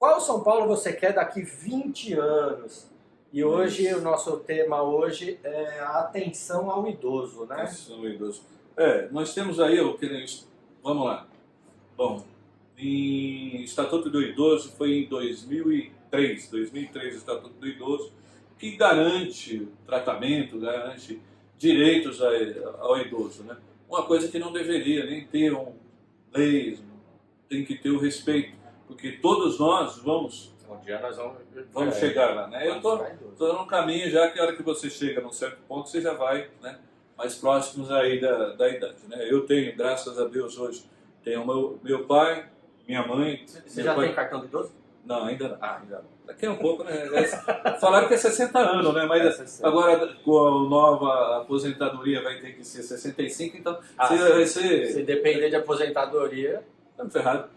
Qual São Paulo você quer daqui 20 anos? E hoje, o nosso tema hoje é a atenção ao idoso, né? Atenção ao idoso. Nós temos aí, vamos lá. Bom, em Estatuto do Idoso foi em 2003 o Estatuto do Idoso, que garante tratamento, garante direitos ao idoso, né? Uma coisa que não deveria nem ter leis, tem que ter o respeito, porque todos nós vamos Um dia nós vamos chegar lá, né? Eu tô no caminho já, que a hora que você chega num certo ponto, você já vai, né, mais próximos aí da idade, né? Eu tenho, graças a Deus, hoje, tenho meu pai, minha mãe... Você já tem cartão de idoso? Não, ainda não. Ainda não. Daqui a um pouco, né? Falaram que é 60 anos, né? Mas agora, com a nova aposentadoria, vai ter que ser 65, então vai ser... Se depender de aposentadoria... Estamos ferrados.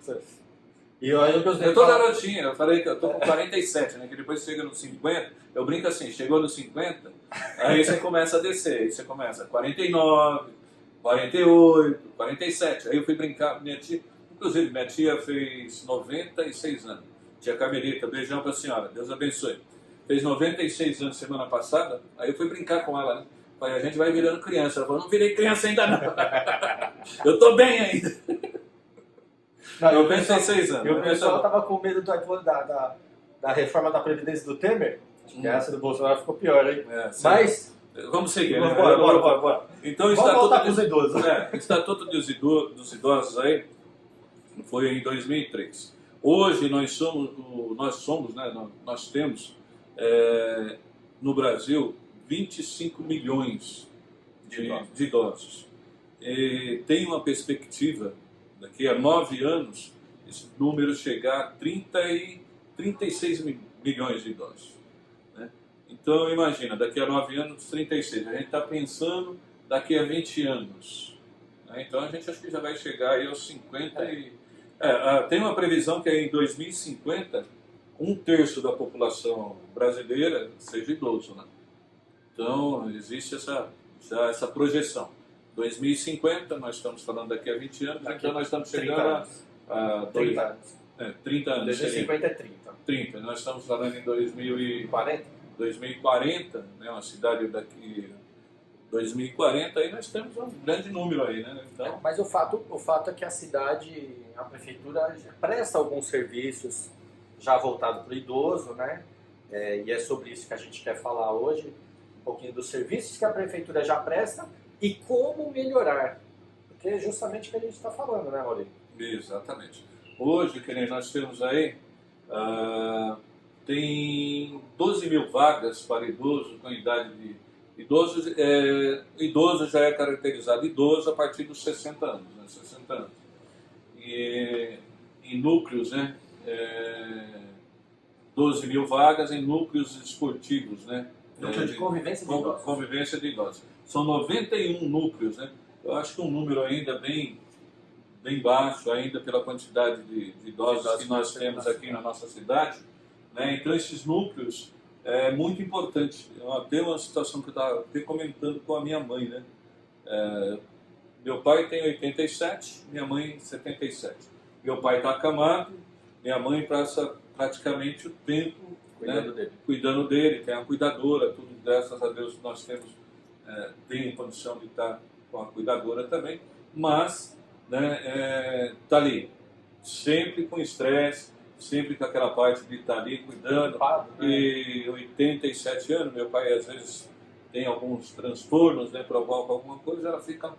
E eu tô garotinho, eu falei que eu tô com 47, né? Que depois chega nos 50, eu brinco assim, chegou nos 50, aí você começa a descer, aí você começa 49, 48, 47, aí eu fui brincar, inclusive minha tia fez 96 anos, tia Carmelita, beijão pra senhora, Deus abençoe, fez 96 anos semana passada, aí eu fui brincar com ela, né? Falei, a gente vai virando criança, ela falou, não virei criança ainda não, eu tô bem ainda. Não, eu pensei 6 anos. E o pessoal estava com medo da reforma da Previdência do Temer. Acho que essa do Bolsonaro ficou pior, hein? Mas... Vamos seguir, né? Bora. Então, vamos voltar para os idosos. O Estatuto dos Idosos aí foi em 2003. Hoje nós temos no Brasil 25 milhões de idosos. E tem uma perspectiva, daqui a 9 anos, esse número chegar a 36 milhões de idosos. Né? Então, imagina, daqui a 9 anos, 36. A gente está pensando daqui a 20 anos. Né? Então, a gente acho que já vai chegar aí aos 50 tem uma previsão que em 2050, 1/3 da população brasileira seja idoso. Né? Então, existe essa projeção. 2050, nós estamos falando daqui a 20 anos, então nós estamos chegando a 30 anos. 30 anos. 2050 é 30. 30. Nós estamos falando em 2040, né, uma cidade daqui 2040, aí nós temos um grande número aí, né? Então... Mas o fato é que a cidade, a prefeitura já presta alguns serviços já voltados para o idoso, né? E é sobre isso que a gente quer falar hoje, um pouquinho dos serviços que a prefeitura já presta e como melhorar, porque é justamente o que a gente está falando, né, Maurício? Exatamente. Hoje, que nem nós temos aí, tem 12 mil vagas para idoso com idade de... Idoso já é caracterizado idoso a partir dos 60 anos, né? 60 anos. E em núcleos, né? 12 mil vagas em núcleos esportivos, né? Núcleo de convivência de idosos. Convivência de idosos. São 91 núcleos, né? Eu acho que um número ainda bem baixo, ainda pela quantidade de idosos que nós temos aqui na nossa cidade. Né? Então, esses núcleos é muito importante. Tem uma situação que eu estava até comentando com a minha mãe, né? Meu pai tem 87, minha mãe 77. Meu pai está acamado, minha mãe passa praticamente o tempo cuidando dele, tem a cuidadora, tudo, graças a Deus nós tem condição de estar com a cuidadora também, mas tá ali, sempre com estresse, sempre com aquela parte de estar ali cuidando, e 87 anos, meu pai às vezes tem alguns transtornos, né, provoca alguma coisa, ela fica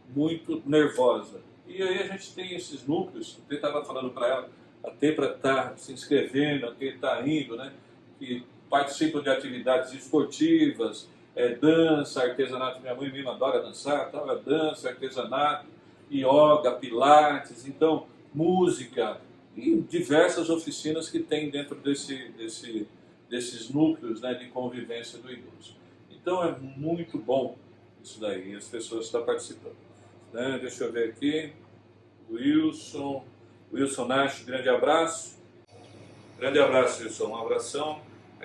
muito nervosa. E aí a gente tem esses núcleos, eu estava falando para ela, até para estar se inscrevendo, até estar indo, né, que participam de atividades esportivas, dança, artesanato, minha mãe mesmo adora dançar, dança, artesanato, yoga, pilates, então música e diversas oficinas que tem dentro desses núcleos, né, de convivência do idoso. Então é muito bom isso daí, as pessoas estão participando. Né? Deixa eu ver aqui, Wilson Nash, grande abraço. Grande abraço, Wilson, um abração.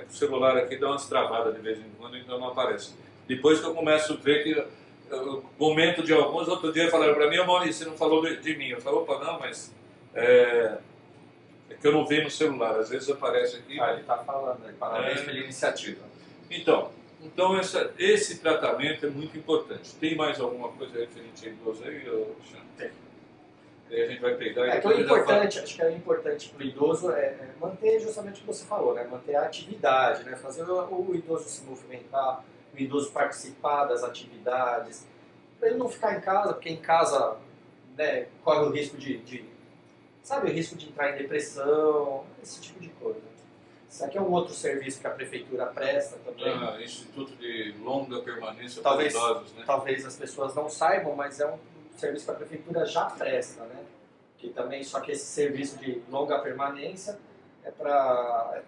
O celular aqui dá umas travadas de vez em quando, então não aparece. Depois que eu começo a ver que eu comento de alguns, outro dia falaram para mim, Maurício, você não falou de mim. Eu falo, opa, não, mas É que eu não vejo no celular, às vezes aparece aqui. Ele está falando aí, parabéns pela iniciativa. Então esse tratamento é muito importante. Tem mais alguma coisa referente a idoso aí, Alexandre? Tem. Aí a gente vai pegar e É que o importante, acho que é importante para o idoso é manter justamente o que você falou, né? Manter a atividade, né? Fazer o idoso se movimentar, o idoso participar das atividades, para ele não ficar em casa, porque em casa, né, corre o risco sabe, o risco de entrar em depressão, esse tipo de coisa. Isso aqui é um outro serviço que a prefeitura presta também. Instituto de Longa Permanência para Talvez, Idosos, né? talvez as pessoas não saibam, mas é um serviço que a prefeitura já presta, né? Que também, só que esse serviço de longa permanência é para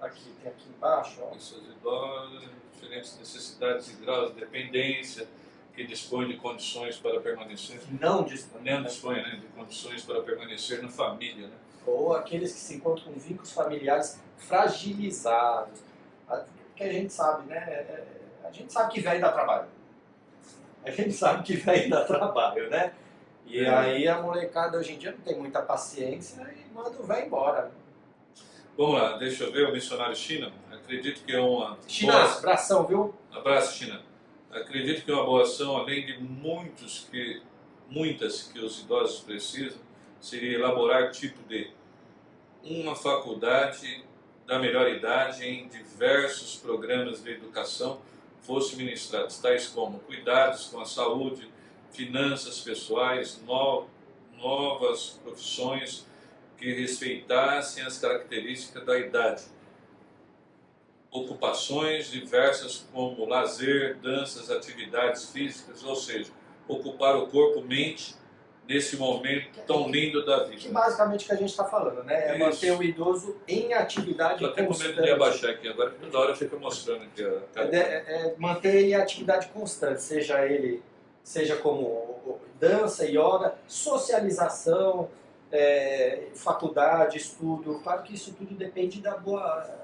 aqui, tem aqui embaixo, ó. Pessoas idosas, diferentes necessidades e graus de dependência, que dispõe de condições para permanecer. Não dispõe. Não dispõe, né, de condições para permanecer na família, né? Ou aqueles que se encontram com vínculos familiares fragilizados. Que a gente sabe, né? A gente sabe que velho dá trabalho. A gente sabe que velho dá trabalho, né? E aí a molecada hoje em dia não tem muita paciência e manda o velho embora. Vamos lá, deixa eu ver, o missionário China. Acredito que é uma... China, abração, viu? Abraço, China. Acredito que é uma boa ação, além de muitas que os idosos precisam, seria elaborar tipo de uma faculdade da melhor idade em diversos programas de educação fossem ministrados, tais como cuidados com a saúde, finanças pessoais, novas profissões que respeitassem as características da idade, ocupações diversas como lazer, danças, atividades físicas, ou seja, ocupar o corpo, mente, nesse momento tão lindo da vida. Que basicamente o que a gente está falando, né? É manter o idoso em atividade constante. Estou até com medo de abaixar aqui agora, porque toda hora fica mostrando aqui. Manter ele em atividade constante, seja como dança, yoga, socialização, faculdade, estudo. Claro que isso tudo depende da boa...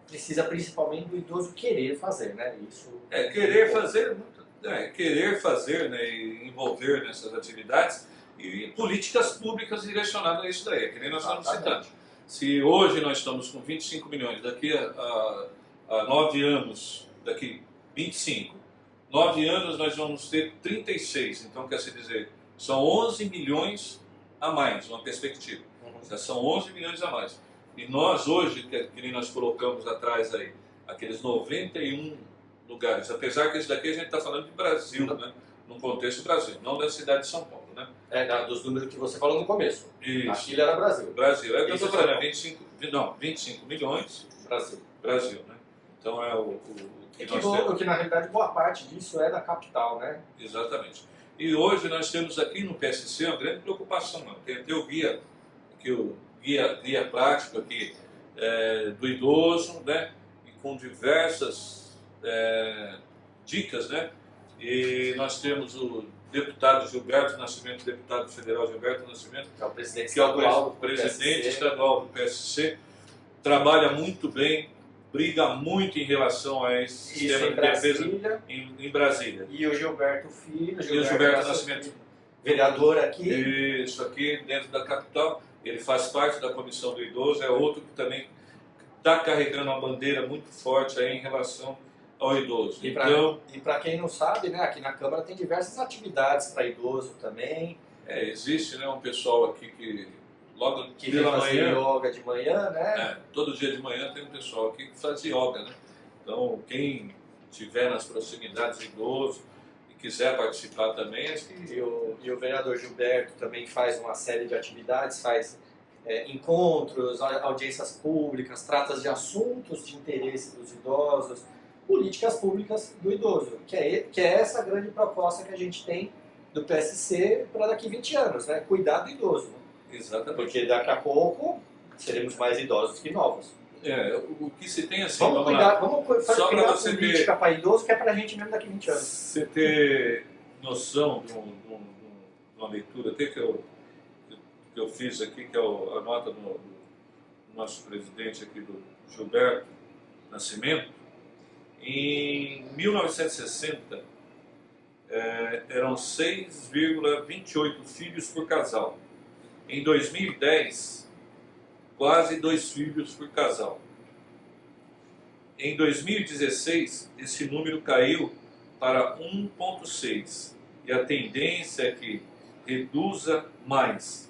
Precisa principalmente do idoso querer fazer, né? Isso querer fazer, né, e envolver nessas atividades e políticas públicas direcionadas a isso daí, que nem nós estamos citando. Se hoje nós estamos com 25 milhões, daqui a 9 anos, daqui 25, 9 anos nós vamos ter 36, então quer dizer, são 11 milhões a mais, uma perspectiva. Já são 11 milhões a mais. E nós hoje, que nem nós colocamos atrás aí, aqueles 91 lugares, apesar que isso daqui a gente está falando de Brasil, né? No contexto Brasil, não da cidade de São Paulo, né? Dos números que você falou no começo. Isso. Aquilo era Brasil. Brasil, é que eu estou falando, 25 milhões, Brasil, né? Então é o que nós temos. Que na realidade boa parte disso é da capital, né? Exatamente. E hoje nós temos aqui no PSC uma grande preocupação, não. Tem até o guia, guia prático aqui do idoso, né? E com diversas dicas, né? E nós temos o deputado Gilberto Nascimento, deputado federal Gilberto Nascimento, que é o presidente estadual do PSC, trabalha muito bem, briga muito em relação a esse sistema de defesa em Brasília. E o Gilberto Filho, Gilberto Nascimento, vereador aqui. Isso aqui dentro da capital, ele faz parte da comissão do idoso, é outro que também está carregando uma bandeira muito forte aí em relação ao idoso. E para quem não sabe, né, aqui na Câmara tem diversas atividades para idoso também. Existe, né, um pessoal aqui que logo que pela manhã, yoga de manhã, né? Todo dia de manhã tem um pessoal aqui que faz yoga, né? Então quem estiver nas proximidades do idoso e quiser participar também, acho que... E o vereador Gilberto também faz uma série de atividades, faz encontros, audiências públicas, trata de assuntos de interesse dos idosos, políticas públicas do idoso, que é essa grande proposta que a gente tem do PSC para daqui 20 anos, né? Cuidar do idoso. Né? Exatamente. Porque daqui a pouco seremos mais idosos que novos. O que se tem assim... Vamos fazer uma política para idoso que é para a gente mesmo daqui 20 anos. Você ter noção de uma leitura até que eu fiz aqui, que é a nota do nosso presidente aqui, do Gilberto Nascimento. Em 1960, eram 6,28 filhos por casal. Em 2010, quase 2 filhos por casal. Em 2016, esse número caiu para 1,6 e a tendência é que reduza mais,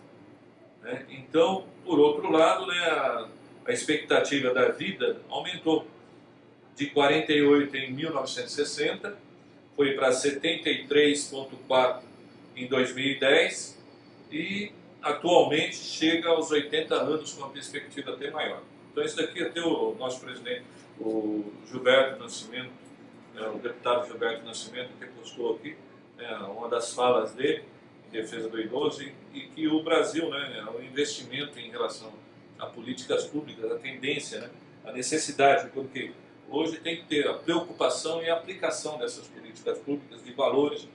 né? Então, por outro lado, né, a expectativa da vida aumentou de 48 em 1960, foi para 73,4 em 2010 e atualmente chega aos 80 anos com uma perspectiva até maior. Então, isso daqui até o nosso presidente, o Gilberto Nascimento, o deputado Gilberto Nascimento, que postou aqui, uma das falas dele em defesa do idoso, e que o Brasil, né, o investimento em relação a políticas públicas, a tendência, né, a necessidade, porque hoje tem que ter a preocupação e a aplicação dessas políticas públicas de valores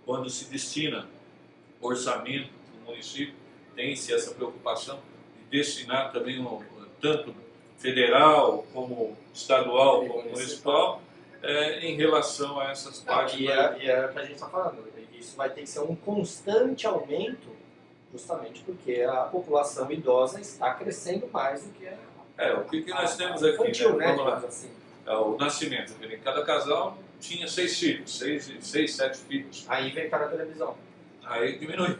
quando se destina orçamento do município, tem-se essa preocupação de destinar também tanto federal como estadual como municipal em relação a essas partes. E é o que a gente está falando, isso vai ter que ser um constante aumento, justamente porque a população idosa está crescendo mais do que o que nós temos aqui, infantil, né? Vamos lá. Assim. O nascimento, cada casal tinha 6 filhos, 6, 7 filhos. Aí inventaram a televisão. Aí diminui.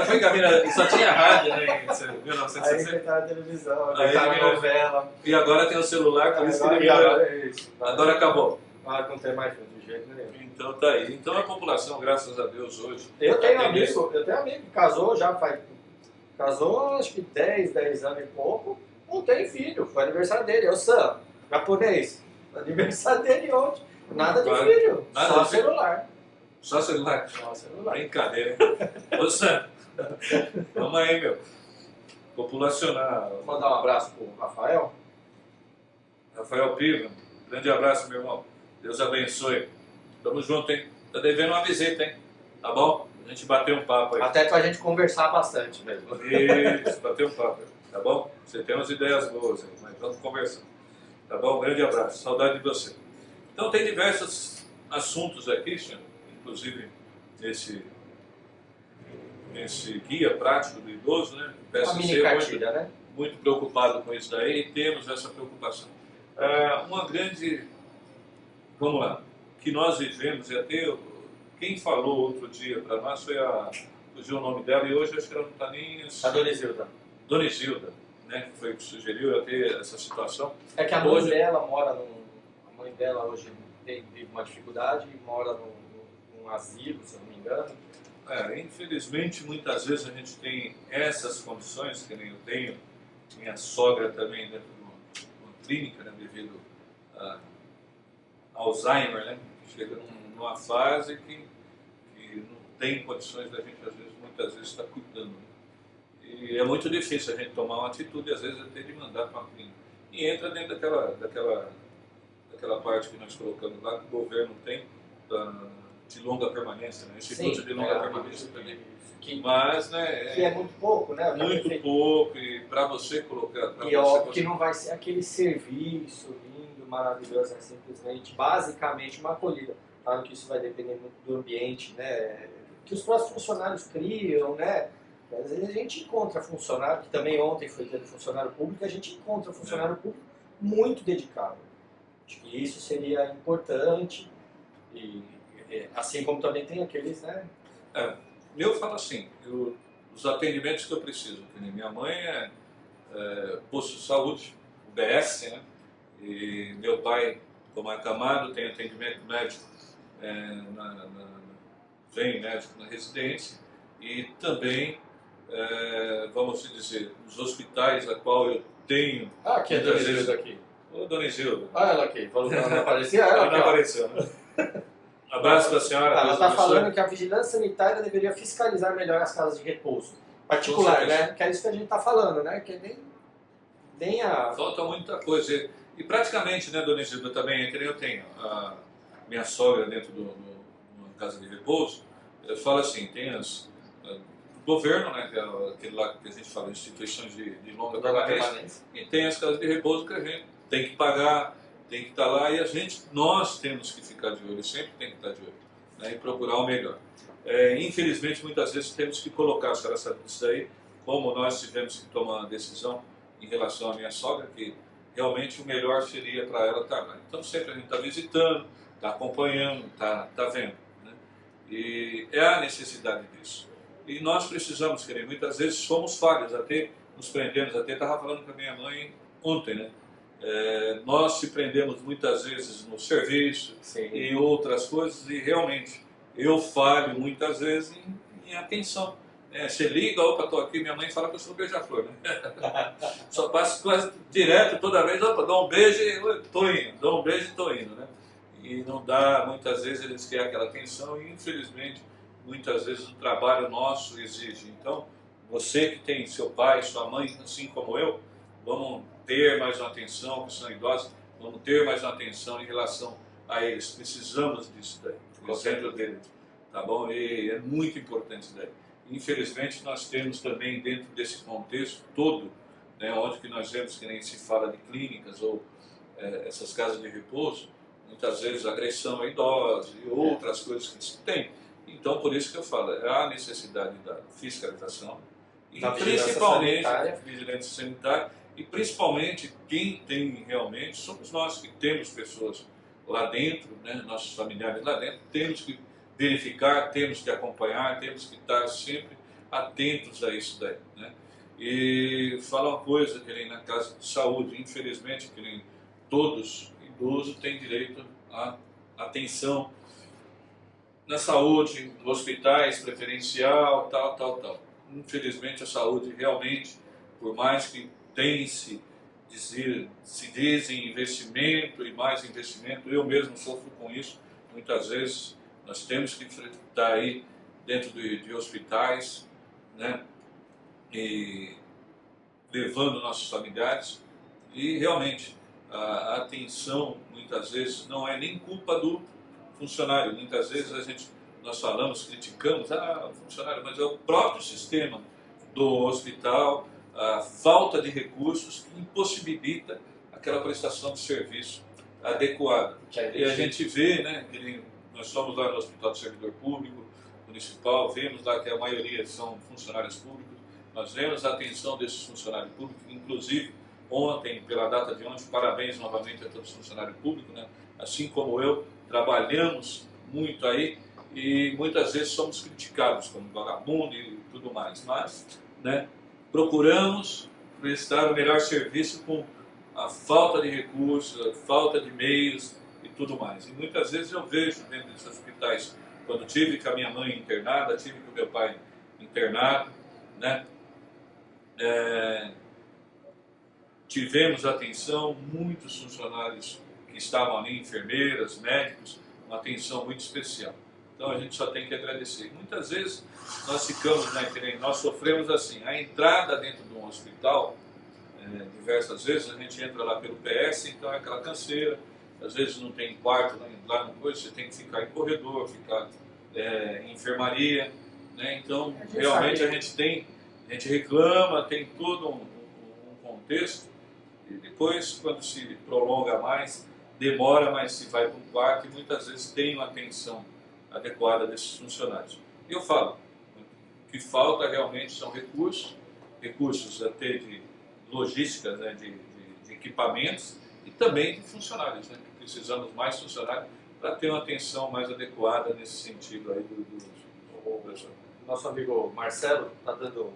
Foi Camila, só tinha rádio, né, em 1960. Aí inventaram a televisão, inventaram a novela. E agora tem o celular, por isso que agora acabou. Agora não tem mais de jeito nenhum. Então tá aí. Então a população, graças a Deus, hoje... Eu tenho amigo que casou casou acho que 10 anos e pouco, não tem filho, foi aniversário dele, é o Sam, japonês, aniversário dele ontem, nada de filho, só celular. Só celular? Só celular. Brincadeira. Ô Sam, vamos aí, meu. Populacionar. Vou mandar um abraço pro Rafael. Rafael Piva, grande abraço, meu irmão. Deus abençoe. Tamo junto, hein? Tá devendo uma visita, hein? Tá bom? A gente bateu um papo aí. Até pra gente conversar bastante mesmo. Isso, bateu um papo aí. Tá bom? Você tem umas ideias boas aí, mas vamos conversar. Tá bom? Um grande abraço. Saudade de você. Então tem diversos assuntos aqui, senhor. Inclusive nesse guia prático do idoso, né? Peço uma mini cartilha, né? Muito preocupado com isso daí e temos essa preocupação. Uma grande, vamos lá, que nós vivemos, e até quem falou outro dia para nós foi fugiu o nome dela, e hoje acho que ela não está nem... A Dona Isilda. Dona Isilda, né, que foi que sugeriu até essa situação. É que a mãe dela mora a mãe dela hoje vive uma dificuldade e mora num asilo, se eu não me engano. Infelizmente, muitas vezes a gente tem essas condições, que nem eu tenho, minha sogra também dentro de uma clínica, né, devido a Alzheimer, né, chega numa fase que não tem condições da gente, muitas vezes, estar cuidando. Né? E é muito difícil a gente tomar uma atitude, às vezes até de mandar para uma clínica. E entra dentro daquela parte que nós colocamos lá, que o governo tem, de longa permanência, né? Instituto de longa permanência também. Mas, né? Que é muito pouco, né? Muito pouco, e para você colocar... E óbvio que não vai ser aquele serviço lindo, maravilhoso, é simplesmente, basicamente, uma acolhida. Claro que isso vai depender muito do ambiente, né? Que os próprios funcionários criam, né? Às vezes a gente encontra funcionário, que também ontem foi dia do funcionário público, a gente encontra funcionário público muito dedicado. Acho que isso seria importante, e assim como também tem aqueles, né? Eu falo assim, os atendimentos que eu preciso, minha mãe é posto de saúde, UBS, né? E meu pai, como é acamado, tem atendimento médico, vem médico na residência, e também, vamos dizer, os hospitais a qual eu tenho... que é a Dona Isilda aqui. Ô, Dona Isilda. Ela aqui, falou que ela não aparecia, ela não apareceu, né? Abraço para a senhora. Ela está falando que a vigilância sanitária deveria fiscalizar melhor as casas de repouso. Particular, né? Que é isso que a gente está falando, né? Que nem a... Falta muita coisa. E praticamente, né, Dona Isilda, também, que nem eu tenho a minha sogra dentro de uma casa de repouso, eu falo assim, tem o governo, né, que é aquele lá que a gente fala, instituições de longa permanência, e tem as casas de repouso que a gente tem que pagar, tem que estar lá, e nós temos que ficar de olho, sempre tem que estar de olho, né, e procurar o melhor. Infelizmente, muitas vezes temos que colocar, a senhora sabe disso aí, como nós tivemos que tomar uma decisão em relação à minha sogra, que realmente o melhor seria para ela estar lá. Então sempre a gente está visitando, está acompanhando, está vendo, né? E é a necessidade disso. E nós precisamos, querer, muitas vezes somos falhos, até nos prendemos, até estava falando com a minha mãe ontem, né? Nós se prendemos muitas vezes no serviço Sim. e outras coisas, e realmente eu falho muitas vezes em atenção. Você liga, opa, estou aqui, minha mãe fala que eu sou beija-flor, né? Só passo quase direto toda vez, opa, dou um beijo e estou indo, dou um beijo e estou indo, né? E não dá, muitas vezes eles querem aquela atenção e infelizmente muitas vezes o trabalho nosso exige. Então, você que tem seu pai, sua mãe, assim como eu, vamos ter mais uma atenção, que são idosos, vamos ter mais uma atenção em relação a eles. Precisamos disso daí, o exemplo deles, tá bom? E é muito importante isso daí. Infelizmente, nós temos também dentro desse contexto todo, né, onde que nós vemos que nem se fala de clínicas ou essas casas de repouso, muitas vezes agressão a idosos e outras coisas que se tem. Então, por isso que eu falo, há a necessidade da fiscalização, e da principalmente sanitária. vigilância sanitária, e principalmente quem tem realmente, somos nós que temos pessoas lá dentro, né, nossos familiares lá dentro, temos que verificar, temos que acompanhar, temos que estar sempre atentos a isso daí, né? E fala uma coisa, que nem na casa de saúde, infelizmente, que nem todos idosos têm direito à atenção na saúde, hospitais preferencial, tal. Infelizmente a saúde realmente, por mais que tem-se se dizem investimento e mais investimento, eu mesmo sofro com isso, muitas vezes nós temos que estar aí dentro de hospitais, né, e levando nossos familiares, e realmente a atenção muitas vezes não é nem culpa do funcionário, muitas vezes nós falamos, criticamos, o funcionário, mas é o próprio sistema do hospital, a falta de recursos que impossibilita aquela prestação de serviço adequada. E a gente vê, né, que nós somos lá no Hospital do Servidor Público Municipal, vemos lá que a maioria são funcionários públicos, nós vemos a atenção desses funcionários públicos, inclusive ontem, pela data de ontem, parabéns novamente a todos os funcionários públicos, né? Assim como eu, trabalhamos muito aí e muitas vezes somos criticados como vagabundo e tudo mais, mas, né, procuramos prestar o melhor serviço com a falta de recursos, a falta de meios e tudo mais. E muitas vezes eu vejo dentro desses hospitais, quando tive com a minha mãe internada, tive com o meu pai internado, né, tivemos atenção, muitos funcionários que estavam ali, enfermeiras, médicos, uma atenção muito especial. Então a gente só tem que agradecer. Muitas vezes nós ficamos, né, que nem nós sofremos assim, a entrada dentro de um hospital, diversas vezes a gente entra lá pelo PS, então é aquela canseira, às vezes não tem quarto lá no coisa, você tem que ficar em corredor, ficar em enfermaria, né? Então realmente a gente reclama, tem todo um contexto, e depois quando se prolonga mais, demora, mas se vai para um quarto e muitas vezes tem uma atenção adequada desses funcionários. E eu falo, o que falta realmente são recursos até de logística, né, de equipamentos e também de funcionários, né? Precisamos mais funcionários para ter uma atenção mais adequada nesse sentido aí do Nosso amigo Marcelo está dando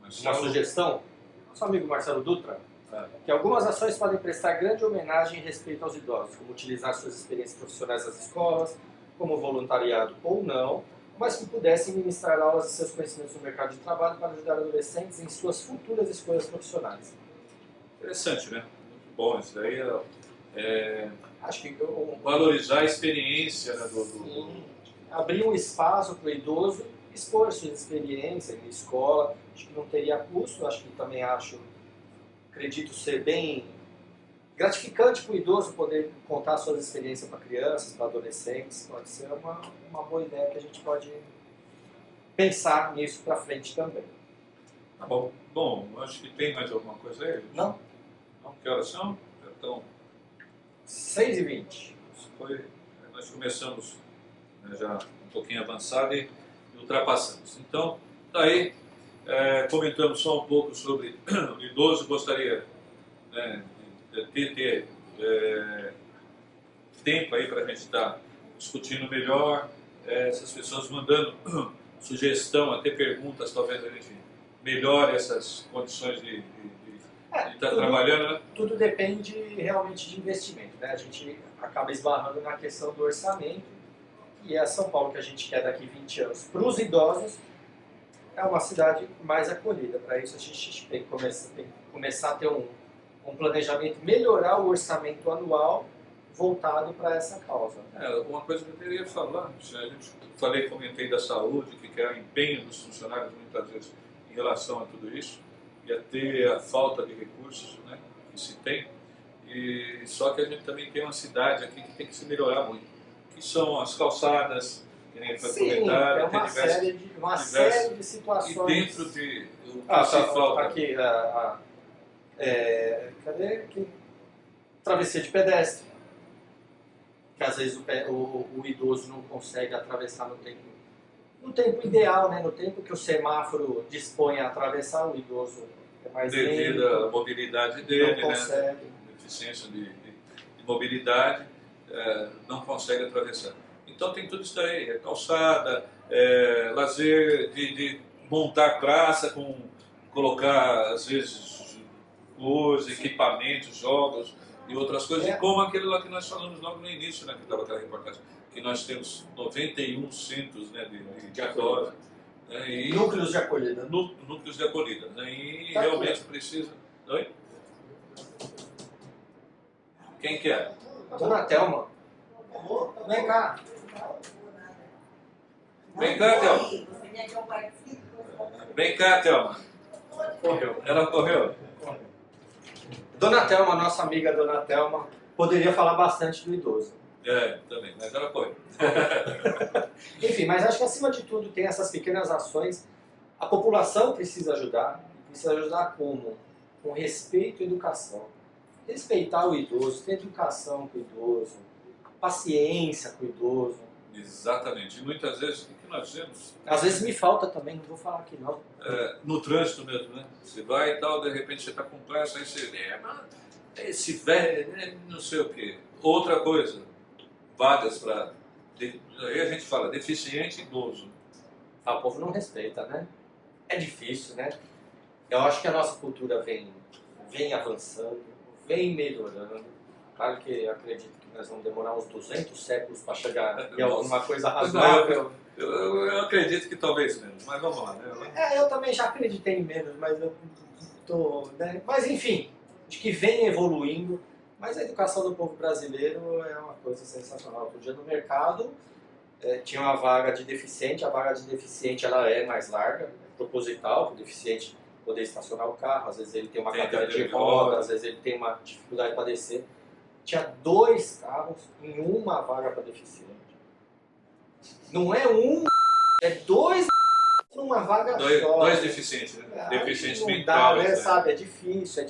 uma sugestão, nosso amigo Marcelo Dutra, que algumas ações podem prestar grande homenagem e respeito aos idosos, como utilizar suas experiências profissionais nas escolas, como voluntariado ou não, mas que pudessem ministrar aulas de seus conhecimentos no mercado de trabalho para ajudar adolescentes em suas futuras escolhas profissionais. Interessante, né? Muito bom, isso daí acho que valorizar a experiência, né, abrir um espaço para o idoso expor suas experiências em escola, acho que não teria custo, acho que também acredito ser bem gratificante para o idoso poder contar suas experiências para crianças, para adolescentes, pode ser uma boa ideia que a gente pode pensar nisso para frente também. Tá bom. Bom, acho que tem mais alguma coisa aí? Não? Não? Que horas são? Já estão 6h20. Nós começamos, né, já um pouquinho avançado e ultrapassamos. Então, tá aí Comentamos só um pouco sobre o idoso. Gostaria, né, de ter tempo aí para a gente estar discutindo melhor, essas pessoas mandando sugestão, até perguntas, talvez a gente melhore essas condições de estar trabalhando, né? Tudo depende realmente de investimento, né? A gente acaba esbarrando na questão do orçamento, e é São Paulo que a gente quer daqui 20 anos. Para os idosos, é uma cidade mais acolhida. Para isso, a gente tem que começar a ter um planejamento, melhorar o orçamento anual voltado para essa causa. Uma coisa que eu queria falar, a gente comentei da saúde, que é o empenho dos funcionários muitas vezes em relação a tudo isso, e até a falta de recursos, né, que se tem. E só que a gente também tem uma cidade aqui que tem que se melhorar muito, que são as calçadas, que nem foi comentado, é uma série de situações. E dentro de o que se falta. Aqui, cadê aqui? Travessia de pedestre, que às vezes o idoso não consegue atravessar no tempo ideal, né? No tempo que o semáforo dispõe a atravessar, o idoso é mais devido à mobilidade dele, não consegue. Né? Deficiência de mobilidade, não consegue atravessar. Então tem tudo isso daí, calçada, lazer, de montar praça, colocar às vezes coisas, equipamentos, jogos e outras coisas, e como aquele lá que nós falamos logo no início, né, que estava aquela reportagem, que nós temos 91 centros, né, de acolhida, né, e núcleos de acolhida. Núcleos de acolhida, né, e realmente precisa. Oi? Quem quer? Dona Thelma. Vem cá. Vem cá, Thelma. Vem cá, Thelma. Correu. Ela correu. Dona Thelma, nossa amiga Dona Thelma, poderia falar bastante do idoso. Também, mas ela correu. Enfim, mas acho que acima de tudo tem essas pequenas ações. A população precisa ajudar como? Com respeito e educação. Respeitar o idoso, ter educação com o idoso, paciência com o idoso. Exatamente. E muitas vezes, o que nós vemos? Às vezes me falta também, não vou falar aqui não. No trânsito mesmo, né? Você vai e tal, de repente você está com pressa, aí você... esse velho, né? Não sei o quê. Outra coisa, vagas para... Aí a gente fala, deficiente e idoso. O povo não respeita, né? É difícil, né? Eu acho que a nossa cultura vem avançando, vem melhorando. Claro que eu acredito que nós vamos demorar uns 200 séculos para chegar em alguma coisa razoável. Eu acredito que talvez menos, mas vamos lá, né? Eu também já acreditei em menos, mas eu tô, né? Mas enfim, de que vem evoluindo. Mas a educação do povo brasileiro é uma coisa sensacional. Outro dia no mercado tinha uma vaga de deficiente. A vaga de deficiente ela é mais larga, é proposital, para o deficiente poder estacionar o carro. Às vezes ele tem uma cadeira de roda, às vezes ele tem uma dificuldade para descer. Tinha 2 carros em uma vaga para deficiente. Não é é 2 numa vaga só. 2 deficientes, né? Deficientes mentais. Né? Sabe, é difícil.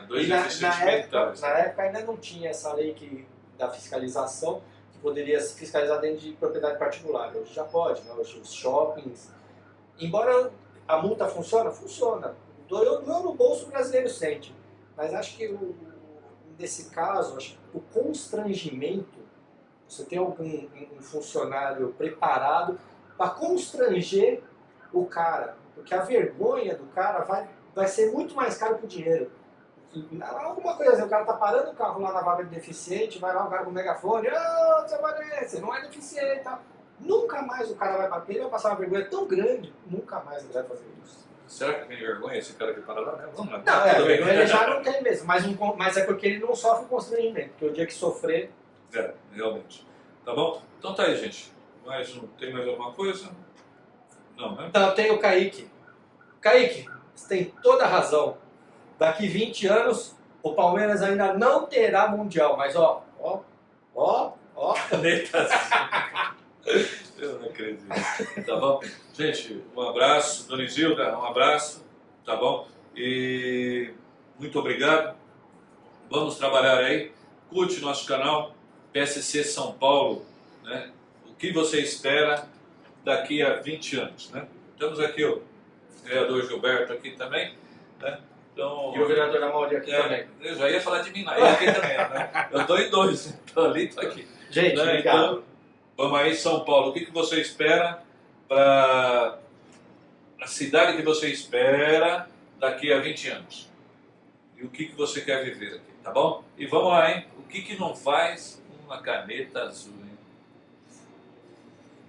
2 deficientes mentais. Na época ainda não tinha essa lei da fiscalização, que poderia se fiscalizar dentro de propriedade particular. Hoje já pode, né? Hoje os shoppings. Embora a multa funciona, doeu no bolso, o brasileiro sente. Mas acho que nesse caso, acho que o constrangimento, você tem um funcionário preparado para constranger o cara, porque a vergonha do cara vai ser muito mais caro que o dinheiro. Alguma coisa assim, o cara tá parando o carro lá na vaga de deficiente, vai lá o cara com o megafone, você não é deficiente, tá? Nunca mais o cara vai bater, ele vai passar uma vergonha tão grande, nunca mais ele vai fazer isso. Será que tem vergonha esse cara que para lá? Vamos lá. Não, vergonha ele já não tem mesmo, mas é porque ele não sofre constrangimento, porque o dia que sofrer... Realmente. Tá bom? Então tá aí, gente. Tem mais alguma coisa? Não, né? Então tem o Kaique. Kaique, você tem toda a razão. Daqui 20 anos, o Palmeiras ainda não terá Mundial, mas ó. Eu não acredito. Tá bom? Gente, um abraço. Dona Isilda, um abraço. Tá bom? E muito obrigado. Vamos trabalhar aí. Curte nosso canal, PSC São Paulo, né? O que você espera daqui a 20 anos, né? Estamos aqui, ó, vereador Gilberto aqui também, né? Então, E o vereador Amaury aqui também. Eu já ia falar de mim, ele aqui também, né? Eu estou em dois, estou ali, estou aqui. Gente, né? obrigado. Então, vamos aí, São Paulo, o que você espera para a cidade que você espera daqui a 20 anos? E o que você quer viver aqui, tá bom? E vamos lá, hein? O que não faz uma caneta azul, hein?